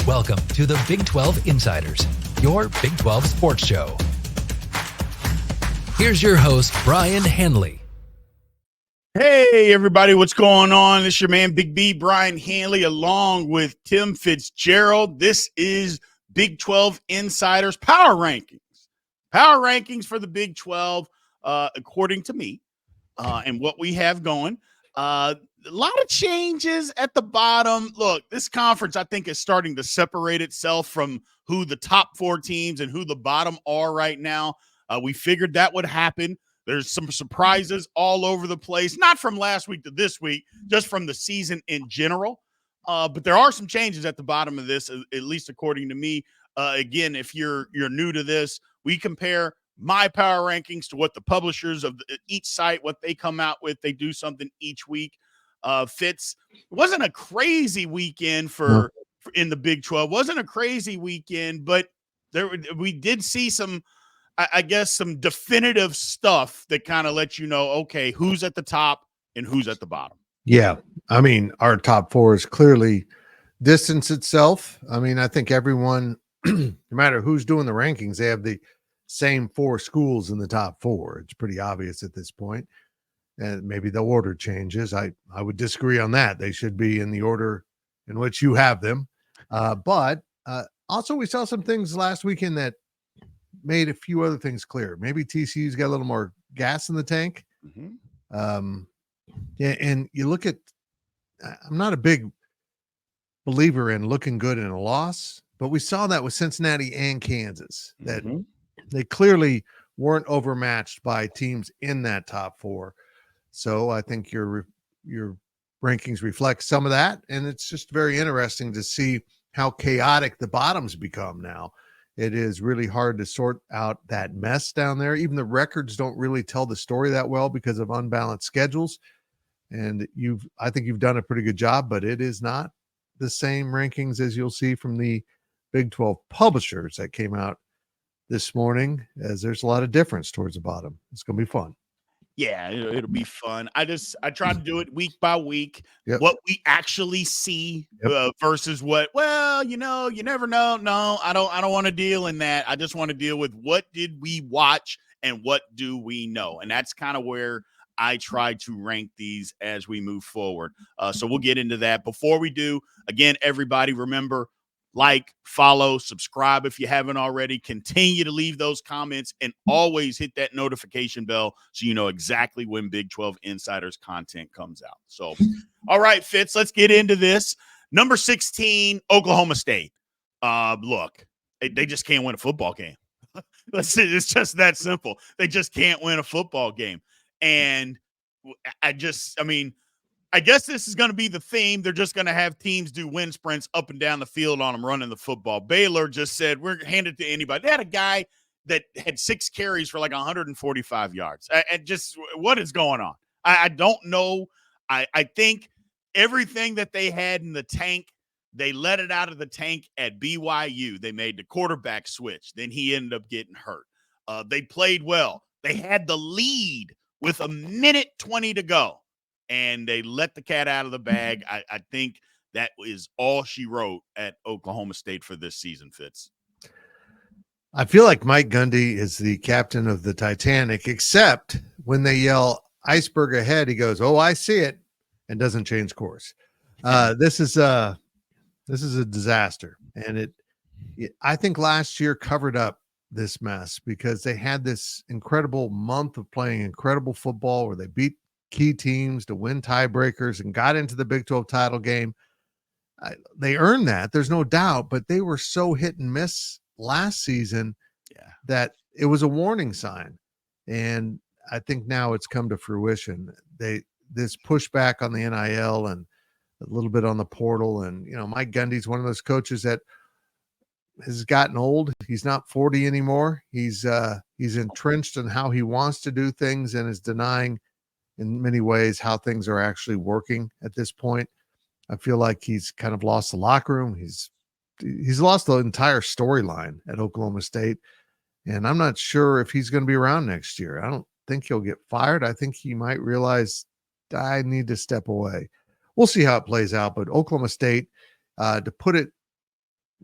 Welcome to the Big 12 Insiders, your Big 12 sports show. Here's your host, Brien Hanley. Hey, everybody, what's going on? This is your man, Big B, Brien Hanley, along with Tim Fitzgerald. This is Big 12 Insiders Power Rankings. Power Rankings for the Big 12, according to me, and what we have going. A lot of changes at the bottom. Look, this conference, I think, is starting to separate itself from who the top four teams and who the bottom are right now. We figured that would happen. There's some surprises all over the place, not from last week to this week, just from the season in general. But there are some changes at the bottom of this, at least according to me. Again, if you're new to this, we compare my power rankings to what the publishers of each site, what they come out with. They do something each week. Fitz, it wasn't a crazy weekend for in the Big 12. Wasn't a crazy weekend, but we did see some, I guess, some definitive stuff that kind of lets you know, okay, who's at the top and who's at the bottom. Yeah. I mean, our top four is clearly distance itself. I mean, I think everyone, no matter who's doing the rankings, they have the same four schools in the top four. It's pretty obvious at this point. And maybe the order changes. I would disagree on that. They should be in the order in which you have them. But also we saw some things last weekend that made a few other things clear. Maybe TCU's got a little more gas in the tank. Mm-hmm. Yeah, and you look at, I'm not a big believer in looking good in a loss, but we saw that with Cincinnati and Kansas, that they clearly weren't overmatched by teams in that top four. So I think your rankings reflect some of that, and it's just very interesting to see how chaotic the bottoms become now. It is really hard to sort out that mess down there. Even the records don't really tell the story that well because of unbalanced schedules. And I think you've done a pretty good job, but it is not the same rankings as you'll see from the Big 12 publishers that came out this morning, as there's a lot of difference towards the bottom. It's going to be fun. Yeah, it'll be fun. I try to do it week by week, what we actually see versus what, well, you never know. No, I don't want to deal in that. I just want to deal with what did we watch and what do we know? And that's kind of where I try to rank these as we move forward. So we'll get into that. Before we do, again, everybody remember, like, follow, subscribe if you haven't already. Continue to leave those comments and always hit that notification bell so you know exactly when Big 12 Insiders content comes out. So, all right, Fitz, let's get into this. Number 16, Oklahoma State. Look, they just can't win a football game. It's just that simple. They just can't win a football game. And I guess this is going to be the theme. They're just going to have teams do wind sprints up and down the field on them running the football. Baylor just said, we're hand it to anybody. They had a guy that had 6 carries for like 145 yards. And just what is going on? I don't know. I think everything that they had in the tank, they let it out of the tank at BYU. They made the quarterback switch. Then he ended up getting hurt. They played well. They had the lead with 1:20 to go. And they let the cat out of the bag. I think that is all she wrote at Oklahoma State for this season, Fitz. I feel like Mike Gundy is the captain of the Titanic, except when they yell iceberg ahead, he goes, "Oh, I see it," and doesn't change course. This is a disaster. And I think last year covered up this mess because they had this incredible month of playing incredible football where they beat key teams to win tiebreakers and got into the Big 12 title game. They earned that. There's no doubt, but they were so hit and miss last season that it was a warning sign. And I think now it's come to fruition. This pushback on the NIL and a little bit on the portal. And, Mike Gundy's one of those coaches that has gotten old. He's not 40 anymore. He's entrenched in how he wants to do things and is denying in many ways how things are actually working at this point. I feel like he's kind of lost the locker room. He's lost the entire storyline at Oklahoma State. And I'm not sure if he's going to be around next year. I don't think he'll get fired. I think he might realize I need to step away. We'll see how it plays out. But Oklahoma State, to put it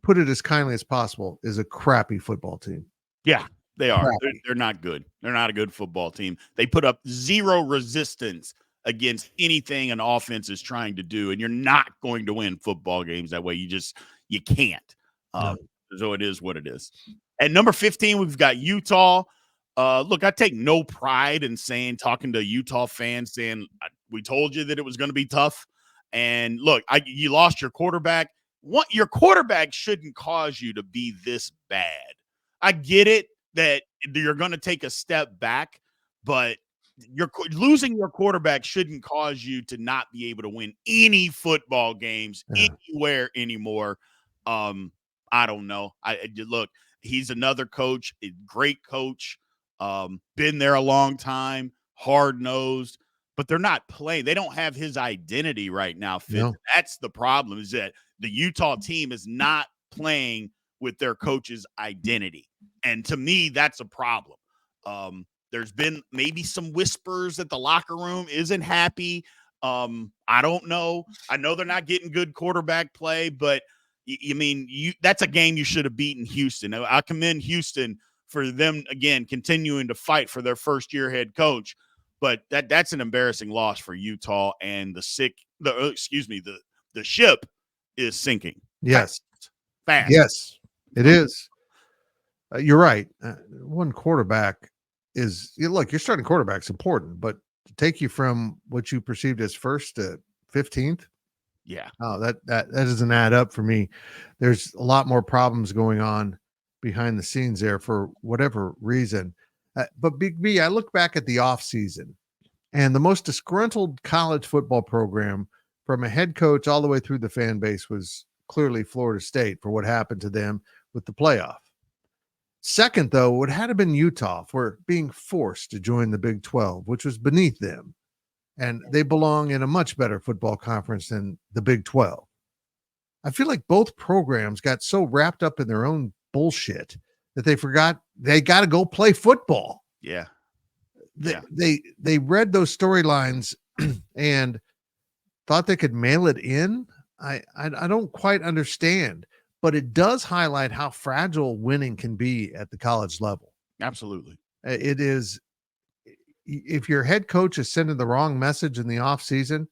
put it as kindly as possible, is a crappy football team. Yeah, they are. They're not good. They're not a good football team. They put up zero resistance against anything an offense is trying to do, and you're not going to win football games that way. You can't. No. So it is what it is. At number 15, we've got Utah. Look, I take no pride in talking to Utah fans, saying we told you that it was going to be tough. And look, you lost your quarterback. Your quarterback shouldn't cause you to be this bad. I get it that you're going to take a step back, but losing your quarterback shouldn't cause you to not be able to win any football games anywhere anymore. I don't know. Look, he's another coach, a great coach, been there a long time, hard-nosed, but they're not playing. They don't have his identity right now, Fitz. No. That's the problem, is that the Utah team is not playing with their coach's identity. And to me, that's a problem. There's been maybe some whispers that the locker room isn't happy. I don't know. I know they're not getting good quarterback play, but that's a game you should have beaten Houston. I commend Houston for them, again, continuing to fight for their first-year head coach. But that's an embarrassing loss for Utah, and the ship is sinking. Yes. Fast. Yes, it is. You're right. One quarterback look, your starting quarterback's important, but to take you from what you perceived as first to 15th, yeah. Oh, that doesn't add up for me. There's a lot more problems going on behind the scenes there for whatever reason. But Big B, I look back at the offseason, and the most disgruntled college football program from a head coach all the way through the fan base was clearly Florida State for what happened to them with the playoff. Second, though, it had to been Utah for being forced to join the Big 12, which was beneath them. And they belong in a much better football conference than the Big 12. I feel like both programs got so wrapped up in their own bullshit that they forgot they got to go play football. Yeah. They read those storylines and thought they could mail it in. I don't quite understand, but it does highlight how fragile winning can be at the college level. Absolutely. It is. If your head coach is sending the wrong message in the offseason,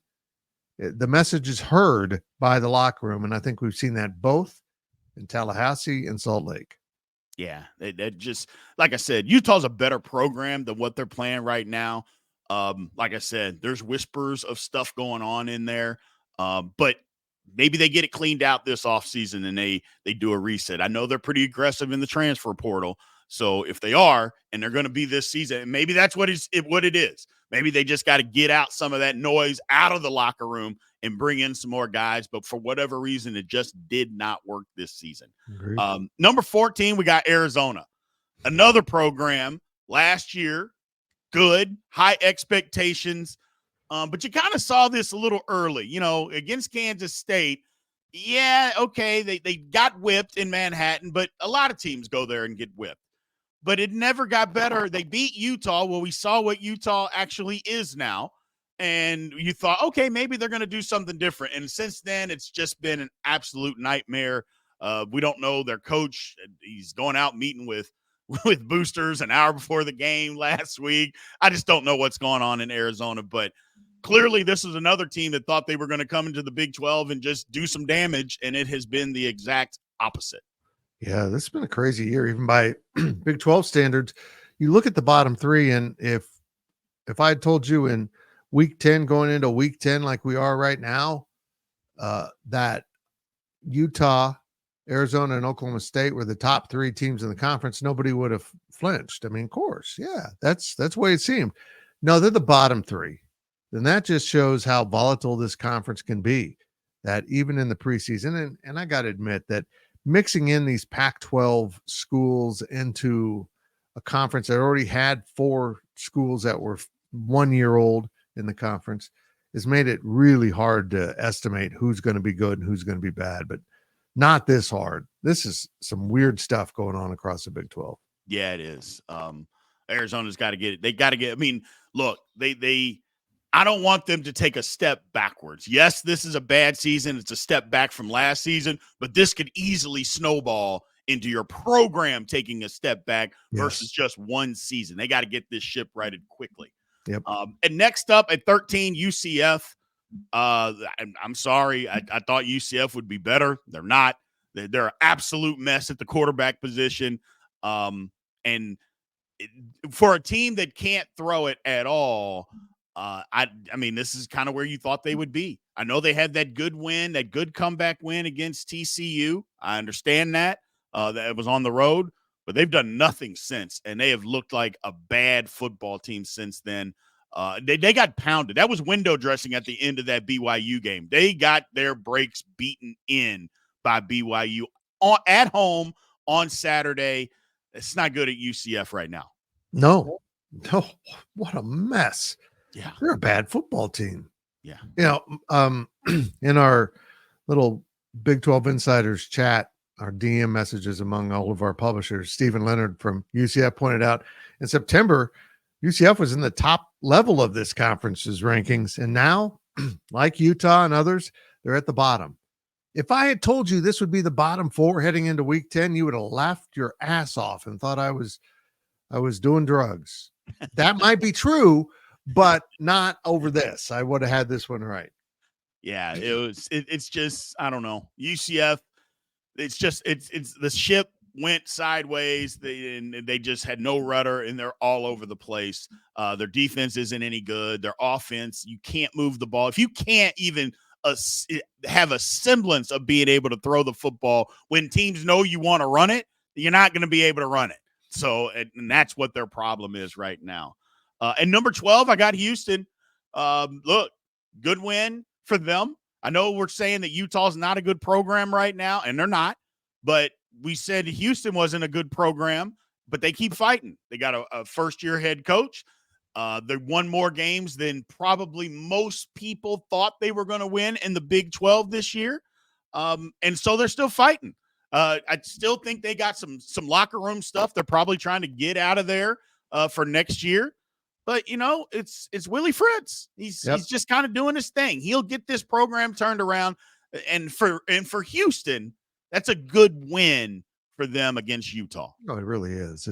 the message is heard by the locker room. And I think we've seen that both in Tallahassee and Salt Lake. Yeah, it just, like I said, Utah's a better program than what they're playing right now. Like I said, there's whispers of stuff going on in there, but maybe they get it cleaned out this offseason and they do a reset. I know they're pretty aggressive in the transfer portal. So if they are, and they're going to be this season, maybe that's what it is. Maybe they just got to get out some of that noise out of the locker room and bring in some more guys. But for whatever reason, it just did not work this season. Number 14, we got Arizona, another program last year, good, high expectations. But you kind of saw this a little early, against Kansas State. Yeah, okay, they got whipped in Manhattan, but a lot of teams go there and get whipped. But it never got better. They beat Utah. Well, we saw what Utah actually is now. And you thought, okay, maybe they're going to do something different. And since then, it's just been an absolute nightmare. We don't know their coach. He's going out meeting with boosters an hour before the game last week. I just don't know what's going on in Arizona. But clearly, this is another team that thought they were going to come into the Big 12 and just do some damage. And it has been the exact opposite. Yeah, this has been a crazy year, even by Big 12 standards. You look at the bottom three, and if I had told you in week 10 going into week 10 like we are right now, that Utah, Arizona, and Oklahoma State were the top three teams in the conference, nobody would have flinched. I mean, of course, yeah, that's the way it seemed. No, they're the bottom three. Then that just shows how volatile this conference can be, that even in the preseason, and I got to admit that mixing in these Pac-12 schools into a conference that already had 4 schools that were 1 year old in the conference has made it really hard to estimate who's going to be good and who's going to be bad, but not this hard. This is some weird stuff going on across the Big 12. Yeah, it is. Arizona's got to get it. They got to get, I mean, look, they I don't want them to take a step backwards. Yes, this is a bad season. It's a step back from last season, but this could easily snowball into your program taking a step back versus just one season. They got to get this ship righted quickly. Yep. And next up at 13, UCF. I'm sorry. I thought UCF would be better. They're not. They're an absolute mess at the quarterback position. And for a team that can't throw it at all, I mean, this is kind of where you thought they would be. I know they had that good win, that good comeback win against TCU. I understand that. That was on the road, but they've done nothing since, and they have looked like a bad football team since then. They got pounded. That was window dressing at the end of that BYU game. They got their breaks beaten in by BYU at home on Saturday. It's not good at UCF right now. No, what a mess. Yeah. They're a bad football team. Yeah. You know, in our little Big 12 Insiders chat, our DM messages among all of our publishers, Stephen Leonard from UCF pointed out in September, UCF was in the top level of this conference's rankings. And now, like Utah and others, they're at the bottom. If I had told you this would be the bottom 4 heading into week 10, you would have laughed your ass off and thought I was doing drugs. That might be true, but not over this. I would have had this one right. Yeah, it's just, I don't know. UCF, it's the ship went sideways. They just had no rudder, and they're all over the place. Their defense isn't any good. Their offense, you can't move the ball. If you can't even have a semblance of being able to throw the football when teams know you want to run it, you're not going to be able to run it. So, and that's what their problem is right now. And number 12, I got Houston. Look, good win for them. I know we're saying that Utah's not a good program right now, and they're not. But we said Houston wasn't a good program, but they keep fighting. They got a first-year head coach. They won more games than probably most people thought they were going to win in the Big 12 this year. And so they're still fighting. I still think they got some locker room stuff they're probably trying to get out of there for next year. But, you know, it's Willie Fritz. He's just kind of doing his thing. He'll get this program turned around. And for Houston, that's a good win for them against Utah. No, it really is.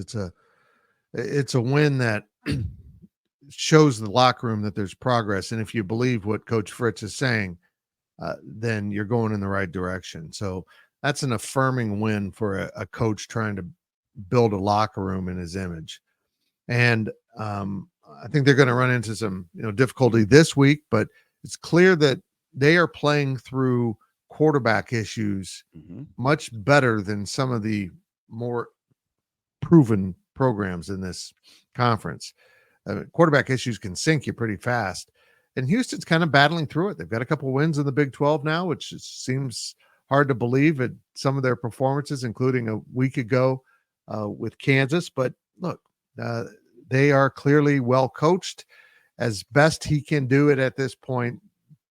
It's a win that shows the locker room that there's progress. And if you believe what Coach Fritz is saying, then you're going in the right direction. So that's an affirming win for a coach trying to build a locker room in his image. And I think they're going to run into some difficulty this week, but it's clear that they are playing through quarterback issues much better than some of the more proven programs in this conference. Quarterback issues can sink you pretty fast. And Houston's kind of battling through it. They've got a couple wins in the Big 12 now, which seems hard to believe at some of their performances, including a week ago with Kansas. But look, they are clearly well coached as best he can do it at this point.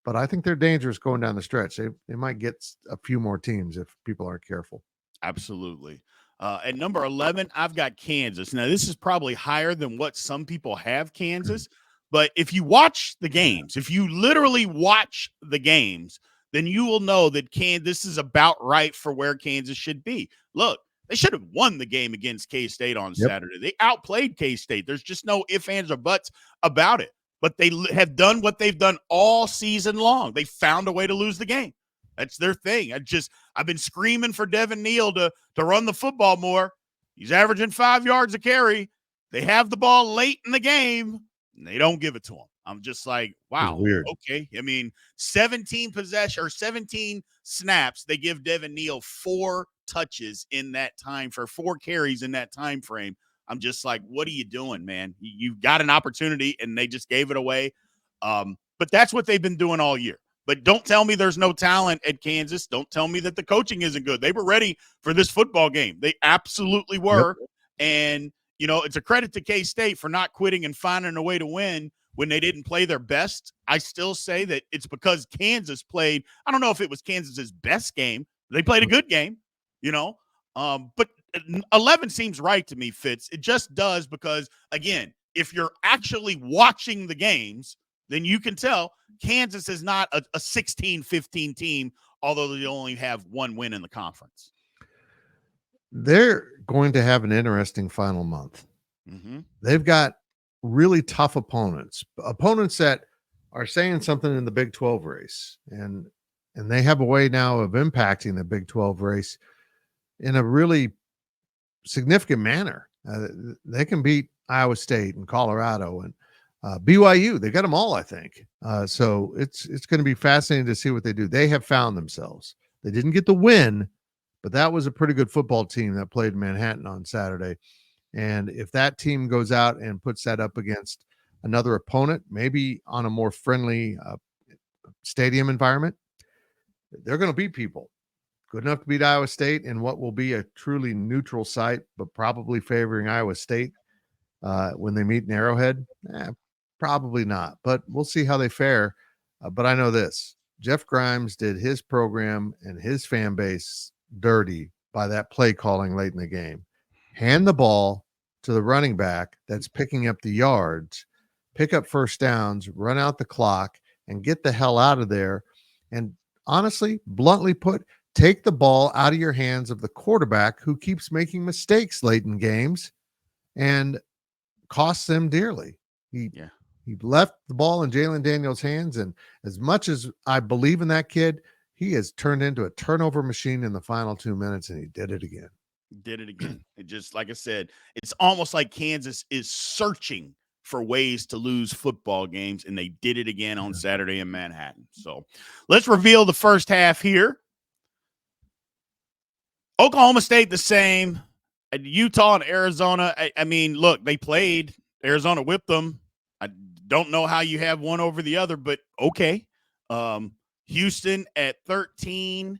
But I think they're dangerous going down the stretch. They might get a few more teams if people aren't careful. Absolutely. At number 11, I've got Kansas. Now, this is probably higher than what some people have Kansas. But if you watch the games, if you literally watch the games, then you will know that this is about right for where Kansas should be. Look, they should have won the game against K-State on Saturday. They outplayed K-State. There's just no ifs, ands, or buts about it. But they have done what they've done all season long. They found a way to lose the game. That's their thing. I've been screaming for Devin Neal to run the football more. He's averaging 5 yards a carry. They have the ball late in the game, and they don't give it to him. I'm just like, wow, weird. Okay. I mean, 17 snaps. They give Devin Neal 4 touches in that time for 4 carries in that time frame. I'm just like, what are you doing, man? You've got an opportunity, and they just gave it away. But that's what they've been doing all year. But don't tell me there's no talent at Kansas. Don't tell me that the coaching isn't good. They were ready for this football game. They absolutely were. Yep. And, it's a credit to K-State for not quitting and finding a way to win when they didn't play their best. I still say that it's because Kansas played – I don't know if it was Kansas's best game. They played a good game, but 11 seems right to me, Fitz. It just does because, again, if you're actually watching the games, then you can tell Kansas is not a 16-15 team, although they only have one win in the conference. They're going to have an interesting final month. Mm-hmm. They've got really tough opponents that are saying something in the Big 12 race. And they have a way now of impacting the Big 12 race in a really significant manner. They can beat Iowa State and Colorado and BYU. They got them all, I think. So it's going to be fascinating to see what they do. They have found themselves. They didn't get the win, but that was a pretty good football team that played in Manhattan on Saturday. And if that team goes out and puts that up against another opponent, maybe on a more friendly stadium environment, they're going to beat people. Good enough to beat Iowa State in what will be a truly neutral site, but probably favoring Iowa State when they meet in Arrowhead? Probably not, but we'll see how they fare. But I know this. Jeff Grimes did his program and his fan base dirty by that play calling late in the game. Hand the ball to the running back that's picking up the yards, pick up first downs, run out the clock, and get the hell out of there. And honestly, bluntly put, take the ball out of your hands of the quarterback who keeps making mistakes late in games and costs them dearly. He left the ball in Jalen Daniels' hands, and as much as I believe in that kid, he has turned into a turnover machine in the final 2 minutes, and he did it again. It just, like I said, it's almost like Kansas is searching for ways to lose football games, and they did it again on Saturday in Manhattan. So let's reveal the first half here. Oklahoma State the same. Utah and Arizona, I mean, look, they played. Arizona whipped them. I don't know how you have one over the other, but okay. Houston at 13.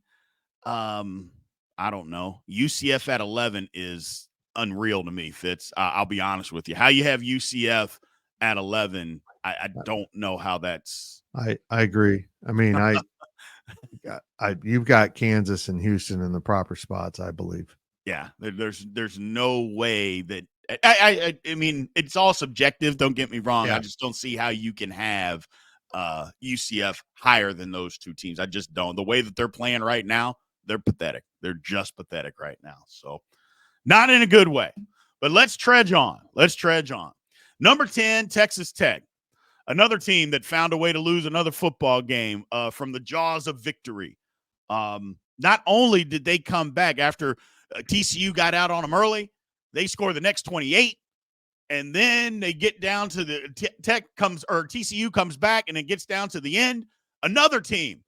I don't know. UCF at 11 is unreal to me, Fitz. I'll be honest with you. How you have UCF at 11, I don't know how that's. I agree. I mean, you've got Kansas and Houston in the proper spots, I believe. Yeah, there's no way that I mean, it's all subjective. Don't get me wrong. Yeah. I just don't see how you can have UCF higher than those two teams. I just don't. The way that they're playing right now, they're pathetic. They're just pathetic right now. So not in a good way. But let's trudge on. Number 10, Texas Tech. Another team that found a way to lose another football game from the jaws of victory. Not only did they come back after TCU got out on them early, they score the next 28, and then they get down to the TCU comes back, and it gets down to the end. Another team.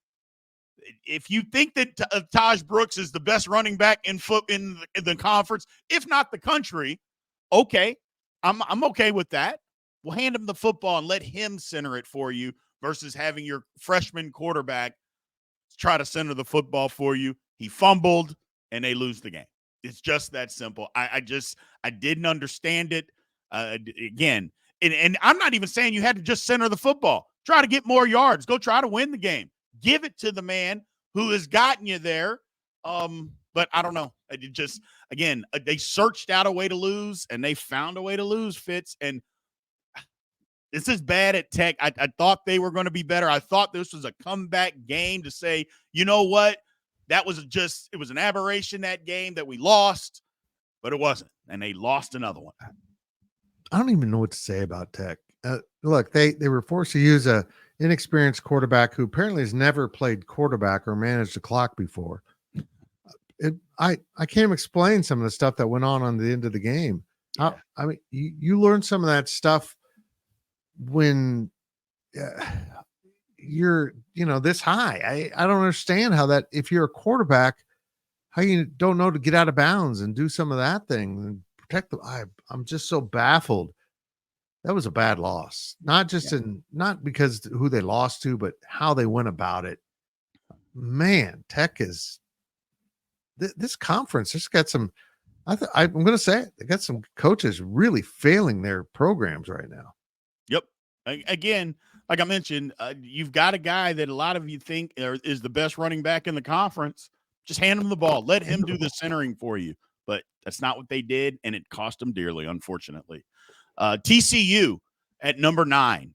If you think that Taj Brooks is the best running back in the conference, if not the country, okay, I'm okay with that. We'll hand him the football and let him center it for you versus having your freshman quarterback try to center the football for you. He fumbled, and they lose the game. It's just that simple. I didn't understand it. Again, and I'm not even saying you had to just center the football. Try to get more yards. Go try to win the game. Give it to the man who has gotten you there. But I don't know. It just, again, they searched out a way to lose, and they found a way to lose, Fitz. And this is bad at Tech. I thought they were going to be better. I thought this was a comeback game to say, you know what? It was an aberration, that game that we lost, but it wasn't. And they lost another one. I don't even know what to say about Tech. Look, they were forced to use a inexperienced quarterback who apparently has never played quarterback or managed a clock before. I can't explain some of the stuff that went on the end of the game. Yeah. I mean, you learn some of that stuff when you're, this high. I don't understand how that, if you're a quarterback, how you don't know to get out of bounds and do some of that thing and protect I'm just so baffled. That was a bad loss. Not because who they lost to, but how they went about it. Man, Tech is this conference just got some, I'm going to say it, they got some coaches really failing their programs right now. Yep. Again, like I mentioned, you've got a guy that a lot of you think is the best running back in the conference. Just hand him the ball. Let him do the centering for you. But that's not what they did, and it cost them dearly, unfortunately. TCU at number 9.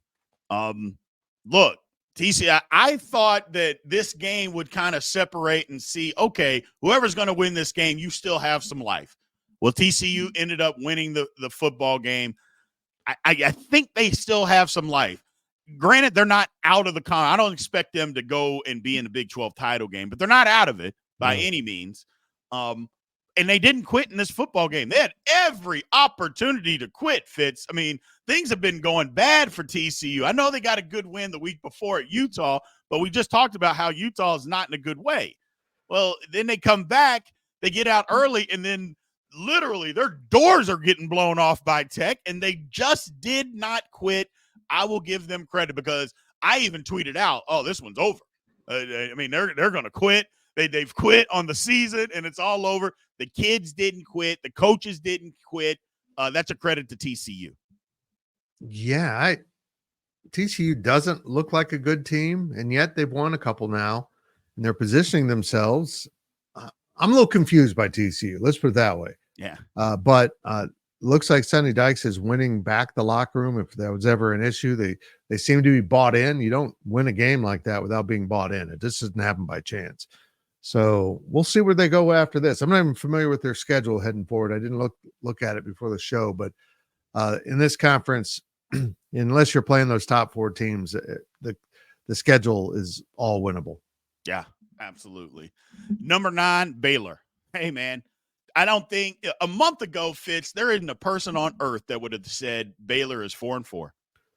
Look, TCU, I thought that this game would kind of separate and see, okay, whoever's going to win this game, you still have some life. Well, TCU ended up winning the football game. I think they still have some life. Granted, they're not out of the con. I don't expect them to go and be in the Big 12 title game, but they're not out of it by any means. And they didn't quit in this football game. They had every opportunity to quit, Fitz. I mean, things have been going bad for TCU. I know they got a good win the week before at Utah, but we just talked about how Utah is not in a good way. Well, then they come back, they get out early, and then literally their doors are getting blown off by Tech, and they just did not quit. I will give them credit because I even tweeted out, oh, this one's over. I mean, they're going to quit. They've quit on the season, and it's all over. The kids didn't quit. The coaches didn't quit. That's a credit to TCU. Yeah, TCU doesn't look like a good team, and yet they've won a couple now, and they're positioning themselves. I'm a little confused by TCU. Let's put it that way. Yeah. But looks like Sonny Dykes is winning back the locker room. If that was ever an issue, they seem to be bought in. You don't win a game like that without being bought in. It just doesn't happen by chance. So we'll see where they go after this. I'm not even familiar with their schedule heading forward. I didn't look at it before the show, but in this conference, unless you're playing those top four teams, the schedule is all winnable. Yeah, absolutely. Number 9, Baylor. Hey, man, I don't think a month ago, Fitz, there isn't a person on earth that would have said Baylor is 4-4.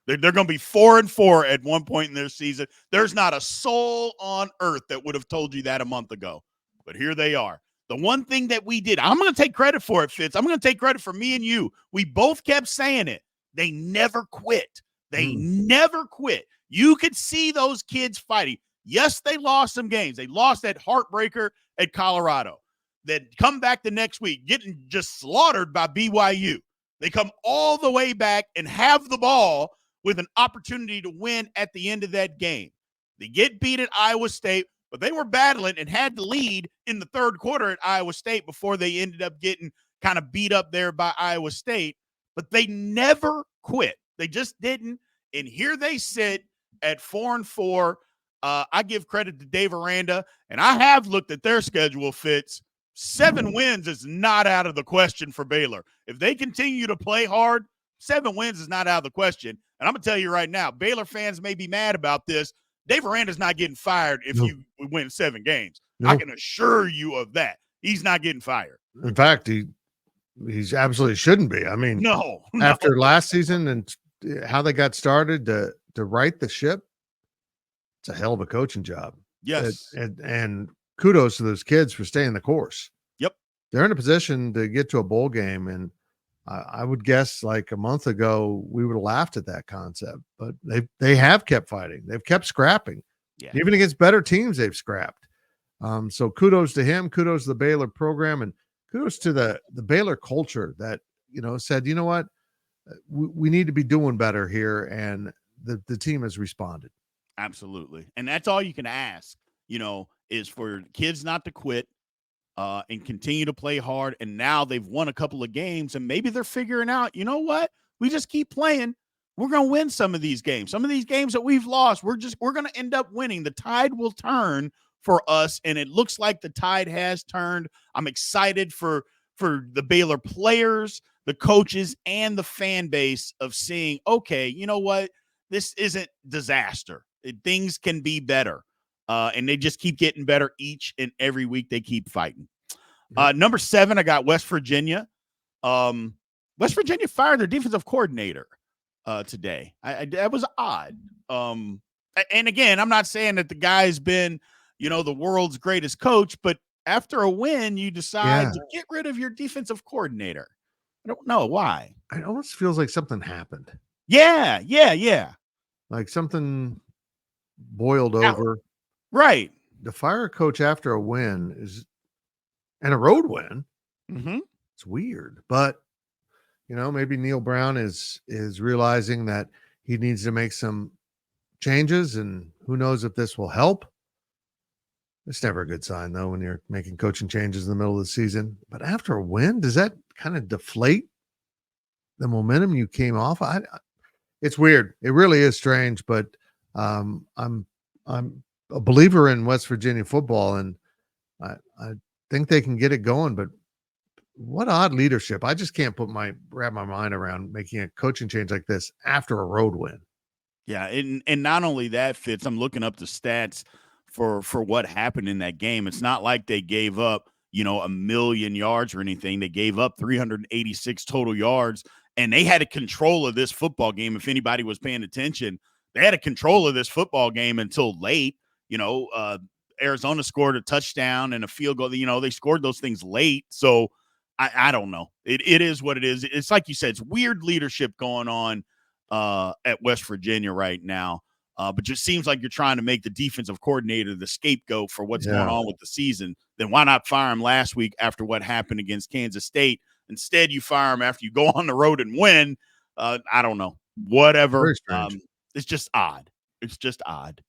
They're going to be 4-4 at one point in their season. There's not a soul on earth that would have told you that a month ago. But here they are. The one thing that we did, I'm going to take credit for it, Fitz. I'm going to take credit for me and you. We both kept saying it. They never quit. They never quit. You could see those kids fighting. Yes, they lost some games. They lost that heartbreaker at Colorado. Then come back the next week, getting just slaughtered by BYU. They come all the way back and have the ball with an opportunity to win at the end of that game. They get beat at Iowa State, but they were battling and had the lead in the third quarter at Iowa State before they ended up getting kind of beat up there by Iowa State. But they never quit. They just didn't. And here they sit at 4-4. I give credit to Dave Aranda, and I have looked at their schedule, Fitz. 7 wins is not out of the question for Baylor. If they continue to play hard, 7 wins is not out of the question. And I'm going to tell you right now, Baylor fans may be mad about this. Dave Aranda's not getting fired if you win 7 games. I can assure you of that. He's not getting fired. In fact, he's absolutely shouldn't be. I mean, no. After last season and how they got started to right the ship, it's a hell of a coaching job. Yes. And kudos to those kids for staying the course. Yep. They're in a position to get to a bowl game, and I would guess like a month ago we would have laughed at that concept, but they have kept fighting. They've kept scrapping. Yeah. Even against better teams, they've scrapped. So kudos to him, kudos to the Baylor program, and kudos to the Baylor culture that, said, you know what, we need to be doing better here, and the team has responded. Absolutely. And that's all you can ask, is for kids not to quit and continue to play hard. And now they've won a couple of games, and maybe they're figuring out, you know what? We just keep playing. We're going to win some of these games. Some of these games that we've lost, we're going to end up winning. The tide will turn for us, and it looks like the tide has turned. I'm excited for the Baylor players, the coaches, and the fan base of seeing, okay, you know what? This isn't disaster. Things can be better. And they just keep getting better each and every week. They keep fighting. Number 7, I got West Virginia. West Virginia fired their defensive coordinator today. That was odd. And again, I'm not saying that the guy's been, the world's greatest coach, but after a win, you decide to get rid of your defensive coordinator. I don't know why. It almost feels like something happened. Yeah. Like something boiled over. Right. To fire a coach after a win and a road win. Mm-hmm. It's weird, but maybe Neil Brown is realizing that he needs to make some changes, and who knows if this will help. It's never a good sign though when you're making coaching changes in the middle of the season. But after a win, does that kind of deflate the momentum you came off? It's weird. It really is strange, but I'm a believer in West Virginia football, and I think they can get it going, but what odd leadership. I just can't wrap my mind around making a coaching change like this after a road win. Yeah, and not only that, Fitz, I'm looking up the stats for what happened in that game. It's not like they gave up, 1,000,000 yards or anything. They gave up 386 total yards, and they had a control of this football game. If anybody was paying attention, they had a control of this football game until late. Arizona scored a touchdown and a field goal. They scored those things late. So I don't know. It is what it is. It's like you said, it's weird leadership going on at West Virginia right now. But just seems like you're trying to make the defensive coordinator the scapegoat for what's going on with the season. Then why not fire him last week after what happened against Kansas State? Instead, you fire him after you go on the road and win. I don't know. Whatever. It's just odd. It's just odd.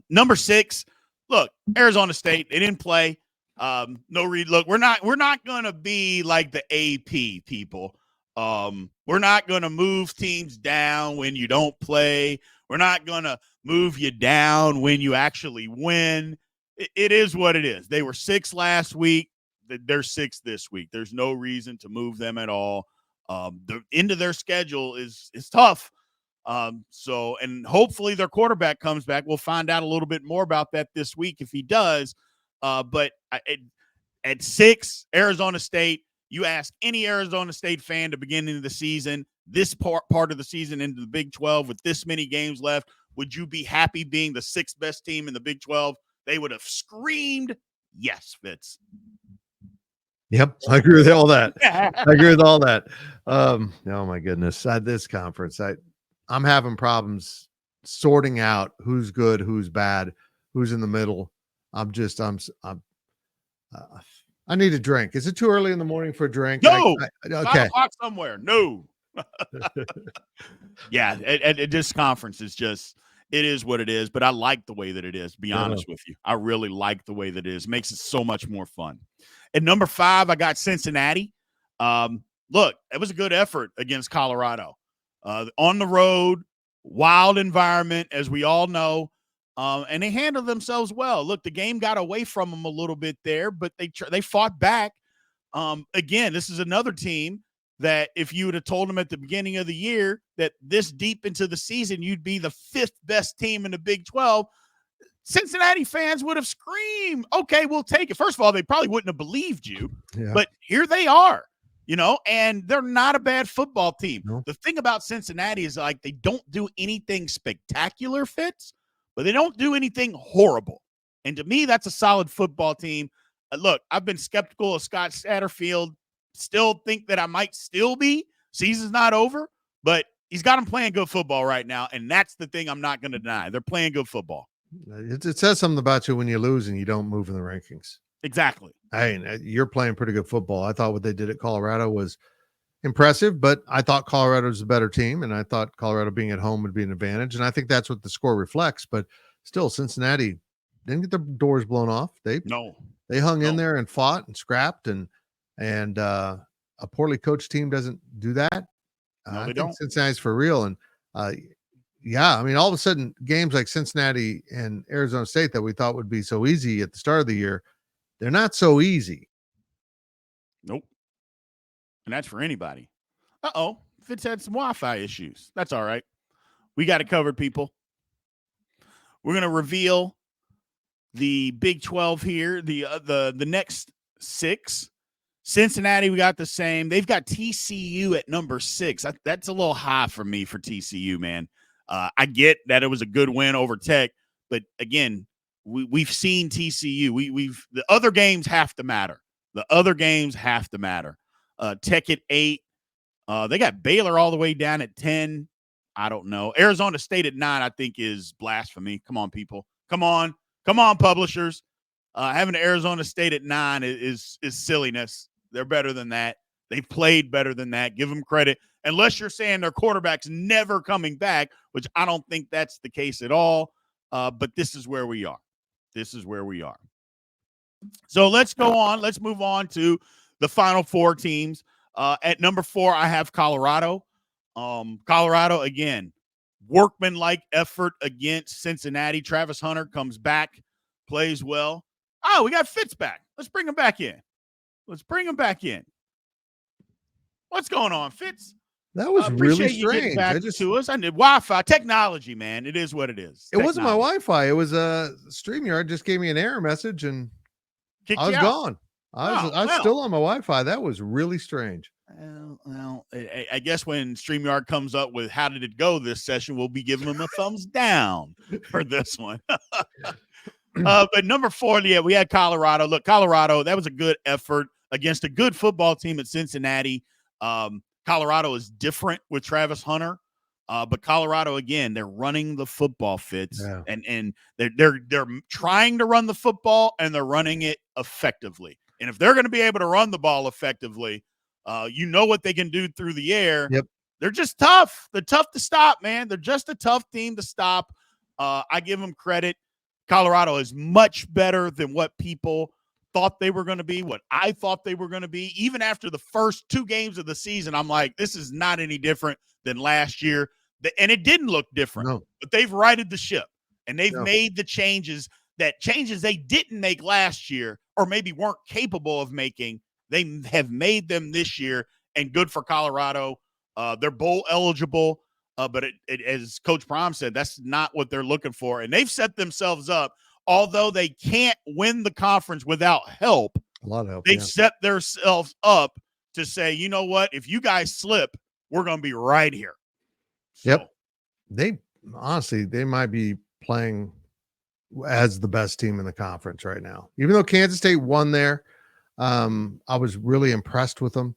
Number 6, look, Arizona State, they didn't play. Look, we're not going to be like the AP people. We're not going to move teams down when you don't play. We're not going to move you down when you actually win. It is what it is. They were 6 last week. They're 6 this week. There's no reason to move them at all. The end of their schedule is tough. And hopefully their quarterback comes back. We'll find out a little bit more about that this week if he does. But at 6, Arizona State, you ask any Arizona State fan to beginning of the season, this part of the season into the Big 12 with this many games left, would you be happy being the 6th best team in the Big 12? They would have screamed, yes, Fitz. Yep, I agree with all that. I agree with all that. Oh my goodness, at this conference, I'm having problems sorting out who's good, who's bad, who's in the middle. I need a drink. Is it too early in the morning for a drink? No. Okay. 5 o'clock somewhere. No. Yeah. At this conference is just, it is what it is, but I like the way that it is, to be honest with you. I really like the way that it is. It makes it so much more fun. At number 5, I got Cincinnati. Look, it was a good effort against Colorado. On the road, wild environment, as we all know. And they handled themselves well. Look, the game got away from them a little bit there, but they fought back. Again, this is another team that if you would have told them at the beginning of the year that this deep into the season you'd be the 5th best team in the Big 12, Cincinnati fans would have screamed, okay, we'll take it. First of all, they probably wouldn't have believed you, but here they are. And they're not a bad football team. No. The thing about Cincinnati is like they don't do anything spectacular, Fitz, but they don't do anything horrible. And to me, that's a solid football team. Look, I've been skeptical of Scott Satterfield. Still think that I might still be. Season's not over, but he's got them playing good football right now, and that's the thing I'm not going to deny. They're playing good football. It says something about you when you lose and you don't move in the rankings. Exactly. Hey, you're playing pretty good football. I thought what they did at Colorado was impressive, but I thought Colorado was a better team, and I thought Colorado being at home would be an advantage, and I think that's what the score reflects. But still, Cincinnati didn't get the doors blown off. They hung in there and fought and scrapped, and a poorly coached team doesn't do that. No, they don't. Cincinnati's for real, and I mean, all of a sudden, games like Cincinnati and Arizona State that we thought would be so easy at the start of the year, they're not so easy. Nope. And that's for anybody. Fitz had some Wi-Fi issues. That's all right. We got it covered, people. We're going to reveal the Big 12 here, the next 6. Cincinnati, we got the same. They've got TCU at number 6. That's a little high for me for TCU, man. I get that it was a good win over Tech, but again, we've seen TCU. The other games have to matter. The other games have to matter. Tech at 8. They got Baylor all the way down at 10. I don't know. Arizona State at 9, I think, is blasphemy. Come on, people. Come on, publishers. Having Arizona State at 9 is silliness. They're better than that. They played better than that. Give them credit. Unless you're saying their quarterback's never coming back, which I don't think that's the case at all. But this is where we are. So let's go on. Let's move on to the final 4 teams. At number 4, I have Colorado. Colorado, again, workmanlike effort against Cincinnati. Travis Hunter comes back, plays well. Oh, we got Fitz back. Let's bring him back in. What's going on, Fitz? That was really you getting strange. back to us. I need Wi-Fi technology, man. It is what it is. It wasn't my Wi-Fi. It was StreamYard just gave me an error message and Kicked I was you out. gone. I was still on my Wi-Fi. That was really strange. Well, I guess when StreamYard comes up with how did it go this session, we'll be giving them a thumbs down for this one. But number 4, yeah, we had Colorado. Look, Colorado, that was a good effort against a good football team at Cincinnati. Colorado is different with Travis Hunter, but Colorado, again, they're running the football, Fitz, and they're trying to run the football, and they're running it effectively. And if they're going to be able to run the ball effectively, you know what they can do through the air. Yep. They're just tough. They're tough to stop, man. They're just a tough team to stop. I give them credit. Colorado is much better than what people thought they were going to be, what I thought they were going to be. Even after the first 2 games of the season, I'm like, this is not any different than last year. And it didn't look different, but they've righted the ship, and they've made the changes they didn't make last year or maybe weren't capable of making. They have made them this year, and good for Colorado. They're bowl eligible, but as Coach Prom said, that's not what they're looking for. And they've set themselves up, although they can't win the conference without help. A lot of help. They've set themselves up to say, you know what? If you guys slip, we're going to be right here. So, yep. They might be playing as the best team in the conference right now. Even though Kansas State won there, I was really impressed with them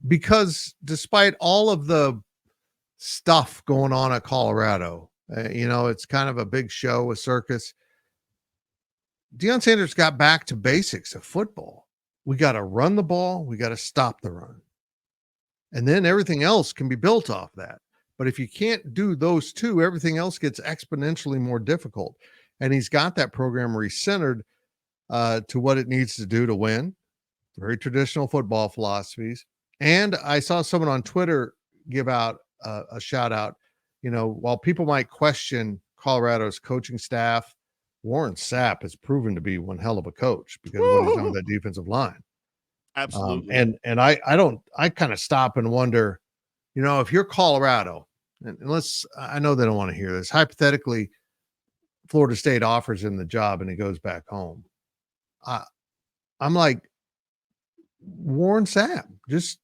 because despite all of the stuff going on at Colorado, it's kind of a big show, a circus. Deion Sanders got back to basics of football. We got to run the ball. We got to stop the run. And then everything else can be built off that. But if you can't do those two, everything else gets exponentially more difficult. And he's got that program recentered to what it needs to do to win. Very traditional football philosophies. And I saw someone on Twitter give out a shout out. While people might question Colorado's coaching staff, Warren Sapp has proven to be one hell of a coach because of what he's done with that defensive line. Absolutely. And I kind of stop and wonder, if you're Colorado, and I know they don't want to hear this. Hypothetically, Florida State offers him the job and he goes back home. I'm like, Warren Sapp, just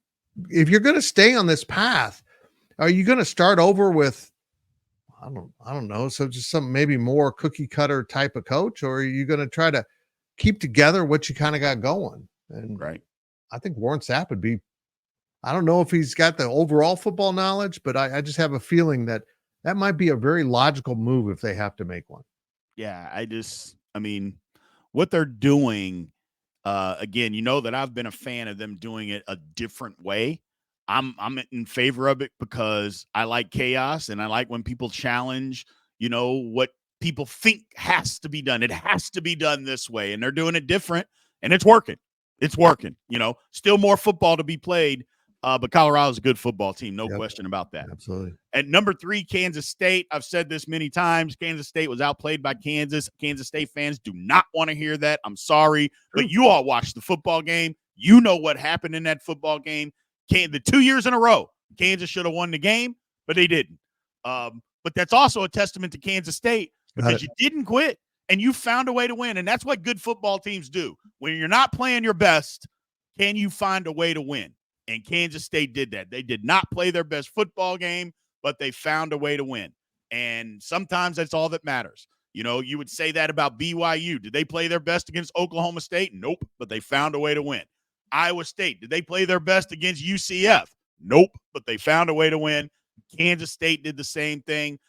if you're going to stay on this path, are you going to start over with, I don't know. So just some maybe more cookie cutter type of coach, or are you going to try to keep together what you kind of got going? And right. I think Warren Sapp would be, I don't know if he's got the overall football knowledge, but I just have a feeling that might be a very logical move if they have to make one. Yeah. What they're doing, again, that I've been a fan of them doing it a different way. I'm in favor of it because I like chaos and I like when people challenge, what people think has to be done. It has to be done this way, and they're doing it different, and it's working. It's working. Still more football to be played, but Colorado's a good football team, no question about that. Absolutely. At number 3, Kansas State. I've said this many times. Kansas State was outplayed by Kansas. Kansas State fans do not want to hear that. I'm sorry, but you all watched the football game. You know what happened in that football game. The 2 years in a row, Kansas should have won the game, but they didn't. But that's also a testament to Kansas State because you didn't quit and you found a way to win. And that's what good football teams do. When you're not playing your best, can you find a way to win? And Kansas State did that. They did not play their best football game, but they found a way to win. And sometimes that's all that matters. You would say that about BYU. Did they play their best against Oklahoma State? Nope, but they found a way to win. Iowa State, did they play their best against UCF? Nope, but they found a way to win. Kansas State did the same thing.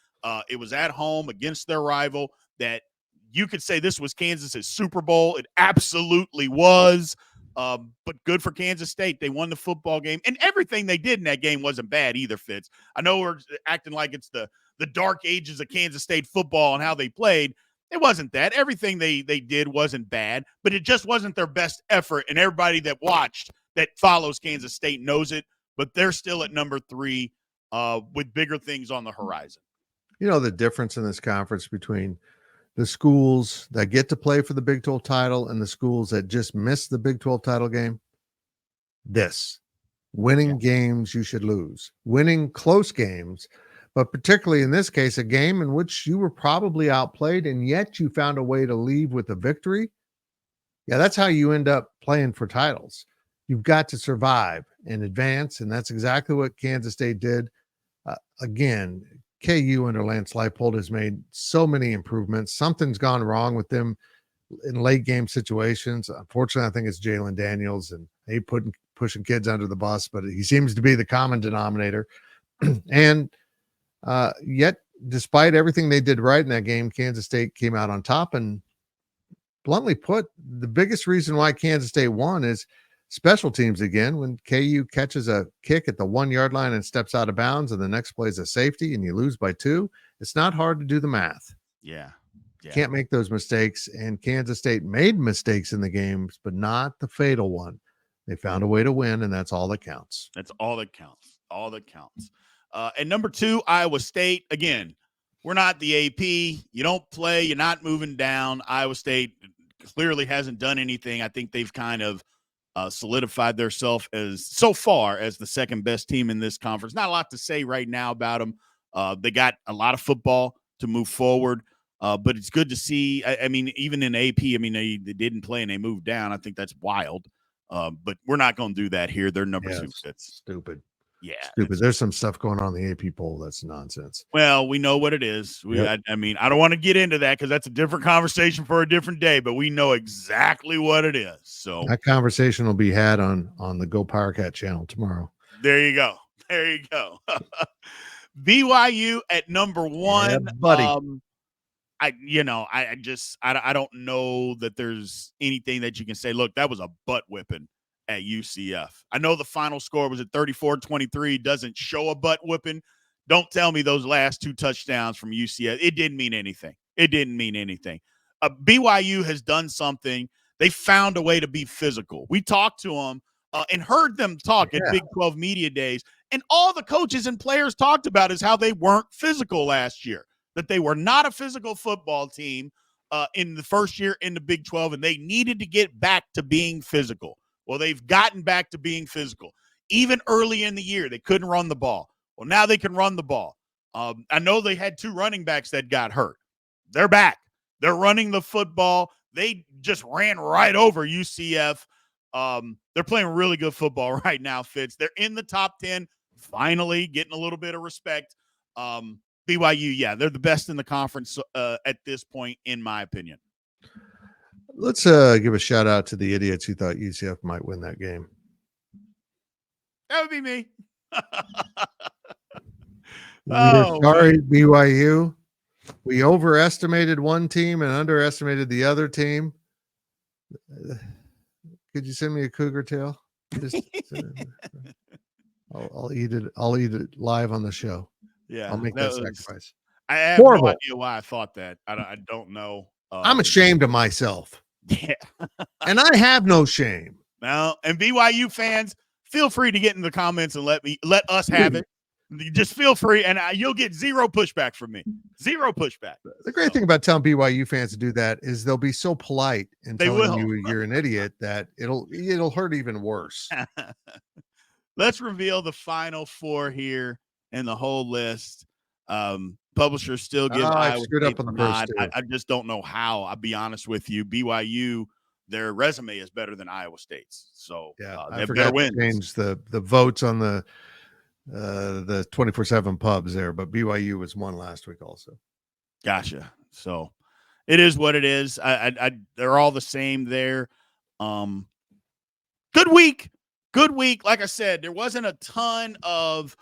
It was at home against their rival that you could say this was Kansas's Super Bowl. It absolutely was, but good for Kansas State. They won the football game, and everything they did in that game wasn't bad either, Fitz. I know we're acting like it's the dark ages of Kansas State football and how they played. It wasn't that. Everything they did wasn't bad, but it just wasn't their best effort. And everybody that watched that follows Kansas State knows it, but they're still at number 3 with bigger things on the horizon. the difference in this conference between the schools that get to play for the Big 12 title and the schools that just miss the Big 12 title game? Winning games you should lose, winning close games, but particularly in this case, a game in which you were probably outplayed and yet you found a way to leave with a victory. Yeah, that's how you end up playing for titles. You've got to survive and advance, and that's exactly what Kansas State did. Again, KU under Lance Leipold has made so many improvements. Something's gone wrong with them in late game situations. Unfortunately, I think it's Jalen Daniels, and he pushing kids under the bus, but he seems to be the common denominator. And yet, despite everything they did right in that game, Kansas State came out on top. And bluntly put, the biggest reason why Kansas State won is special teams again. When KU catches a kick at the 1 yard line and steps out of bounds, and the next play is a safety and you lose by 2, it's not hard to do the math. Yeah. Can't make those mistakes. And Kansas State made mistakes in the games, but not the fatal one. They found a way to win, and that's all that counts. That's all that counts. And number 2, Iowa State. Again, we're not the AP. You don't play. You're not moving down. Iowa State clearly hasn't done anything. I think they've kind of solidified themselves so far as the second best team in this conference. Not a lot to say right now about them. They got a lot of football to move forward, but it's good to see. I mean, even in AP, they didn't play and they moved down. I think that's wild. But we're not going to do that here. They're number 2. That's stupid. Yeah. Stupid. There's some stuff going on in the AP poll that's nonsense. Well, we know what it is. I don't want to get into that because that's a different conversation for a different day, but we know exactly what it is. So that conversation will be had on the Go Powercat channel tomorrow. There you go. BYU at number 1. Yeah, buddy. I don't know that there's anything that you can say, look, that was a butt whipping at UCF. I know the final score was at 34-23, doesn't show a butt whipping. Don't tell me those last 2 touchdowns from UCF. It didn't mean anything. BYU has done something. They found a way to be physical. We talked to them and heard them talk at Big 12 Media Days, and all the coaches and players talked about is how they weren't physical last year. That they were not a physical football team in the first year in the Big 12, and they needed to get back to being physical. Well, they've gotten back to being physical. Even early in the year, they couldn't run the ball. Well, now they can run the ball. I know they had 2 running backs that got hurt. They're back. They're running the football. They just ran right over UCF. They're playing really good football right now, Fitz. They're in the top 10, finally getting a little bit of respect. BYU, they're the best in the conference at this point, in my opinion. Let's give a shout out to the idiots who thought UCF might win that game. That would be me. We're sorry, BYU. We overestimated one team and underestimated the other team. Could you send me a cougar tail? I'll eat it. I'll eat it live on the show. Yeah, I'll make that sacrifice. I have no idea why I thought that. I don't know. I'm ashamed of myself. Yeah. And I have no shame. Well, and BYU fans, feel free to get in the comments and let us have it. Just feel free, and you'll get 0 pushback from me. 0 pushback. The great thing about telling BYU fans to do that is they'll be so polite and telling you you're an idiot that it'll hurt even worse. Let's reveal the final 4 here and the whole list. Publishers still give Iowa screwed up on the first 2. I just don't know how. I'll be honest with you. BYU, their resume is better than Iowa State's. So I have better wins. Change the votes on the 24/7 pubs there, but BYU was 1 last week also. Gotcha. So it is what it is. They're all the same there. Good week. Like I said, there wasn't a ton of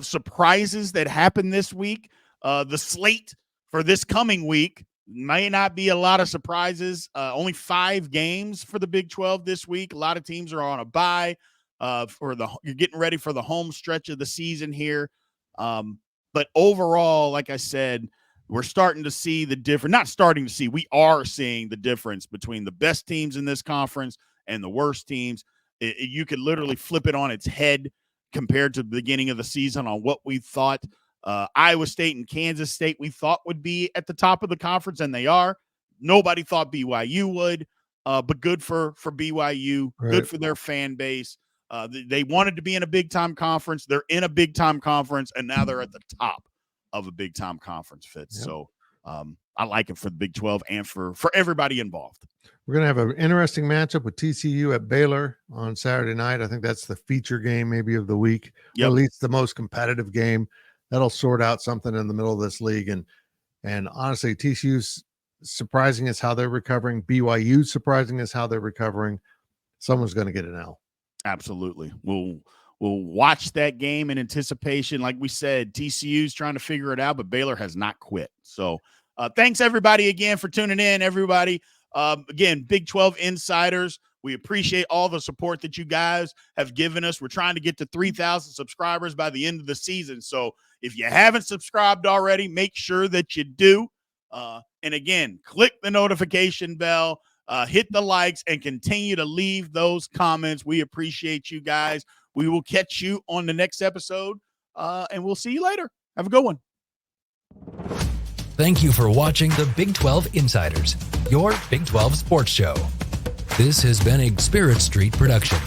surprises that happened this week. The slate for this coming week may not be a lot of surprises. Only 5 games for the Big 12 this week. A lot of teams are on a bye. You're getting ready for the home stretch of the season here. But overall, like I said, we're starting to see the difference. Not starting to see, we are seeing the difference between the best teams in this conference and the worst teams. You could literally flip it on its head compared to the beginning of the season on what we thought Iowa State and Kansas State we thought would be at the top of the conference, and they are. Nobody thought BYU would, but good for BYU, right. Good for their fan base. They wanted to be in a big-time conference. They're in a big-time conference, and now they're at the top of a big-time conference, Fitz. Yep. So I like it for the Big 12 and for everybody involved. We're going to have an interesting matchup with TCU at Baylor on Saturday night. I think that's the feature game maybe of the week, or at least the most competitive game. That'll sort out something in the middle of this league. And honestly, TCU's surprising us how they're recovering. BYU's surprising us how they're recovering. Someone's going to get an L. Absolutely. We'll watch that game in anticipation. Like we said, TCU's trying to figure it out, but Baylor has not quit. So thanks everybody again for tuning in, everybody. Again, Big 12 Insiders, we appreciate all the support that you guys have given us. We're trying to get to 3,000 subscribers by the end of the season. So if you haven't subscribed already, make sure that you do. And again, click the notification bell, hit the likes, and continue to leave those comments. We appreciate you guys. We will catch you on the next episode, and we'll see you later. Have a good one. Thank you for watching the Big 12 Insiders, your Big 12 sports show. This has been a Spirit Street production.